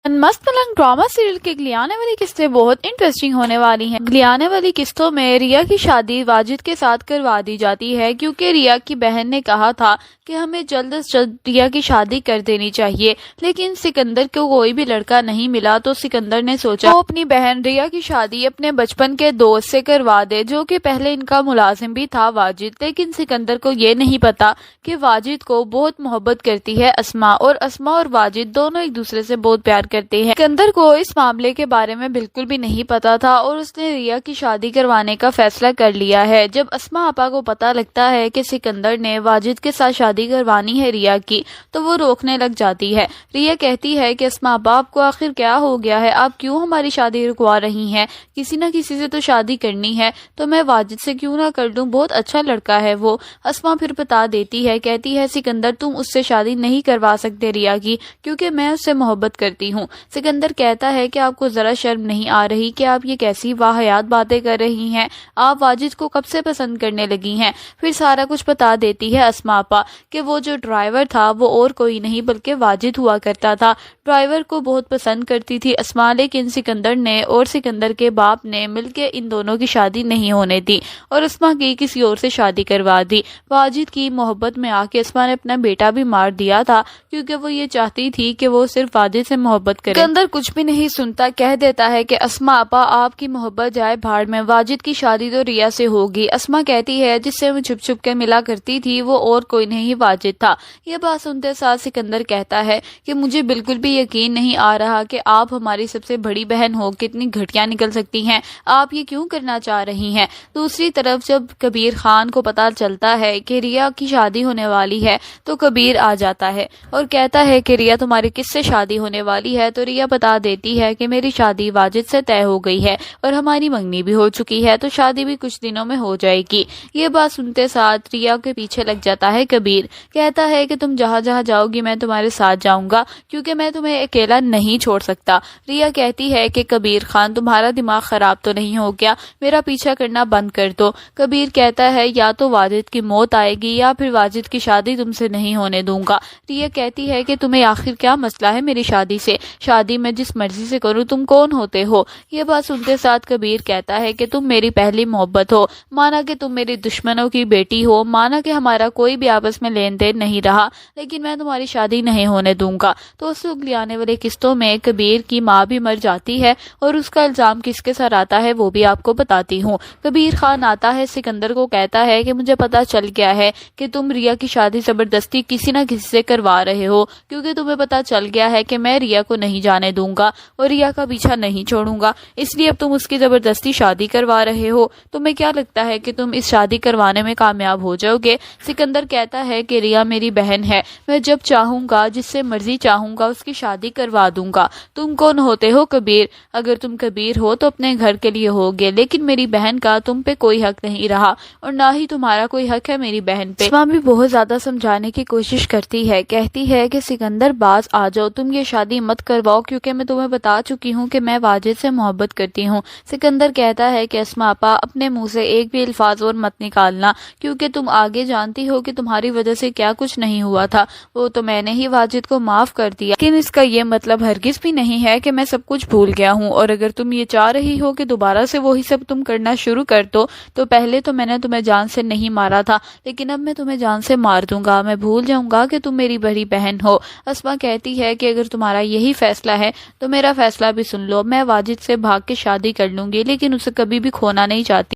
मस्त पलंग drama serial की अगली आने वाली किस्तें बहुत इंटरेस्टिंग होने वाली हैं। अगली आने वाली किस्तों में रिया की शादी वाजिद के साथ करवा दी जाती है, क्योंकि रिया की बहन ने कहा था कि हमें जल्द से जल्द रिया की शादी कर देनी चाहिए। लेकिन सिकंदर को कोई भी लड़का नहीं मिला, तो सिकंदर ने सोचा वो अपनी बहन रिया की शादी अपने बचपन के दोस्त से करवा दे, जो कि पहले इनका मुलाजिम भी था वाजिद। लेकिन सिकंदर को ये नहीं पता कि वाजिद को बहुत मोहब्बत करती है अस्मा, और अस्मा और वाजिद दोनों एक दूसरे से बहुत प्यार करते हैं। सिकंदर को इस मामले के बारे में बिल्कुल भी नहीं पता था, और उसने रिया की शादी करवाने का फैसला कर लिया है। जब अस्मा आपा को पता लगता है कि सिकंदर ने वाजिद के साथ शादी करवानी है रिया की, तो वो रोकने लग जाती है। रिया कहती है कि अस्मा आपा, आपको आखिर क्या हो गया है, आप क्यों हमारी शादी रुकवा रही हैं? किसी न किसी से तो शादी करनी है, तो मैं वाजिद से क्यों ना कर दूं, बहुत अच्छा लड़का है वो। अस्मा फिर बता देती है, कहती है सिकंदर तुम उससे शादी नहीं करवा सकते रिया की, क्योंकि मैं उससे मोहब्बत करती हूँ। सिकंदर कहता है कि आपको जरा शर्म नहीं आ रही कि आप ये कैसी वाहियात बातें कर रही हैं, आप वाजिद को कब से पसंद करने लगी हैं? फिर सारा कुछ बता देती है अस्मा आपा कि वो जो ड्राइवर था वो और कोई नहीं बल्कि वाजिद हुआ करता था। ड्राइवर को बहुत पसंद करती थी अस्मा, लेकिन सिकंदर ने और सिकंदर के बाप ने मिलकर इन दोनों की शादी नहीं होने दी और अस्मा की किसी और से शादी करवा दी। वाजिद की मोहब्बत में आके अस्मा ने अपना बेटा भी मार दिया था, क्योंकि वो ये चाहती थी कि वो सिर्फ वाजिद से मोहब्बत करे। सिकंदर कुछ भी नहीं सुनता, कह देता है कि अस्मा आपा आपकी मोहब्बत जाए भाड़ में, वाजिद की शादी तो रिया से होगी। अस्मा कहती है जिससे मैं छुप छुप के मिला करती थी वो और कोई नहीं वाजिद था। ये बात सुनते साथ सिकंदर कहता है कि मुझे बिल्कुल भी यकीन नहीं आ रहा कि आप हमारी सबसे बड़ी बहन हो, कितनी घटिया निकल सकती हैं, आप ये क्यों करना चाह रही हैं? दूसरी तरफ जब कबीर खान को पता चलता है कि रिया की शादी होने वाली है, तो कबीर आ जाता है और कहता है कि रिया तुम्हारी किससे शादी होने वाली है? तो रिया बता देती है कि मेरी शादी वाजिद से तय हो गई है और हमारी मंगनी भी हो चुकी है, तो शादी भी कुछ दिनों में हो जाएगी। ये बात सुनते साथ रिया के पीछे लग जाता है कबीर। कहता है कि तुम जहाँ जहाँ जाओगी मैं तुम्हारे साथ जाऊंगा, क्योंकि मैं तुम्हें अकेला नहीं छोड़ सकता। रिया कहती है कि कबीर खान तुम्हारा दिमाग खराब तो नहीं हो गया, मेरा पीछा करना बंद कर दो। कबीर कहता है या तो वाजिद की मौत आएगी या फिर वाजिद की शादी तुमसे नहीं होने दूंगा। रिया कहती है कि तुम्हें आखिर क्या मसला है मेरी शादी से? शादी मैं जिस मर्जी से करूं, तुम कौन होते हो? ये बात सुनते साथ कबीर कहता है कि तुम मेरी पहली मोहब्बत हो, माना कि तुम मेरी दुश्मनों की बेटी हो, माना कि हमारा कोई भी आपस में लेन देन नहीं रहा, लेकिन मैं तुम्हारी शादी नहीं होने दूंगा। तो उस अगली आने वाली किस्तों में कबीर की माँ भी मर जाती है और उसका इल्जाम किसके सर आता है वो भी आपको बताती हूँ। कबीर खान आता है, सिकंदर को कहता है कि मुझे पता चल गया है कि तुम रिया की शादी जबरदस्ती किसी न किसी से करवा रहे हो, क्योंकि तुम्हें पता चल गया है कि मैं रिया को नहीं जाने दूंगा और रिया का पीछा नहीं छोड़ूंगा, इसलिए अब तुम उसकी जबरदस्ती शादी करवा रहे हो। तुम्हें क्या लगता है कि तुम इस शादी करवाने में कामयाब हो जाओगे? सिकंदर कहता है कि रिया मेरी बहन है, मैं जब चाहूंगा जिससे मर्जी चाहूंगा उसकी शादी करवा दूंगा। तुम कौन होते हो कबीर? अगर तुम कबीर हो तो अपने घर के लिए होगे, लेकिन मेरी बहन का तुम पे कोई हक नहीं रहा और ना ही तुम्हारा कोई हक है मेरी बहन पे। अस्मा भी बहुत ज्यादा समझाने की कोशिश करती है, कहती है कि सिकंदर बाज आ जाओ, तुम ये शादी मत करवाओ, क्योंकि मैं तुम्हें बता चुकी हूँ कि मैं वाजिद से मोहब्बत करती हूँ। सिकंदर कहता है कि अस्मा आपा अपने मुंह से एक भी अल्फाज और मत निकालना, क्योंकि तुम आगे जानती हो कि तुम्हारी वजह से क्या कुछ नहीं हुआ था। वो तो मैंने ही वाजिद को माफ कर दिया, लेकिन इसका ये मतलब हरगिज भी नहीं है कि मैं सब कुछ भूल गया हूँ। और अगर तुम ये चाह रही हो कि दोबारा से वही सब तुम करना शुरू कर दो, तो पहले तो मैंने तुम्हें जान से नहीं मारा था, लेकिन अब मैं तुम्हें जान से मार दूंगा। मैं भूल जाऊंगा कि तुम मेरी बड़ी बहन हो। अस्मा कहती है कि अगर तुम्हारा यही फैसला है तो मेरा फैसला भी सुन लो, मैं वाजिद से भाग के शादी कर लूंगी, लेकिन उसे कभी भी खोना नहीं चाहती।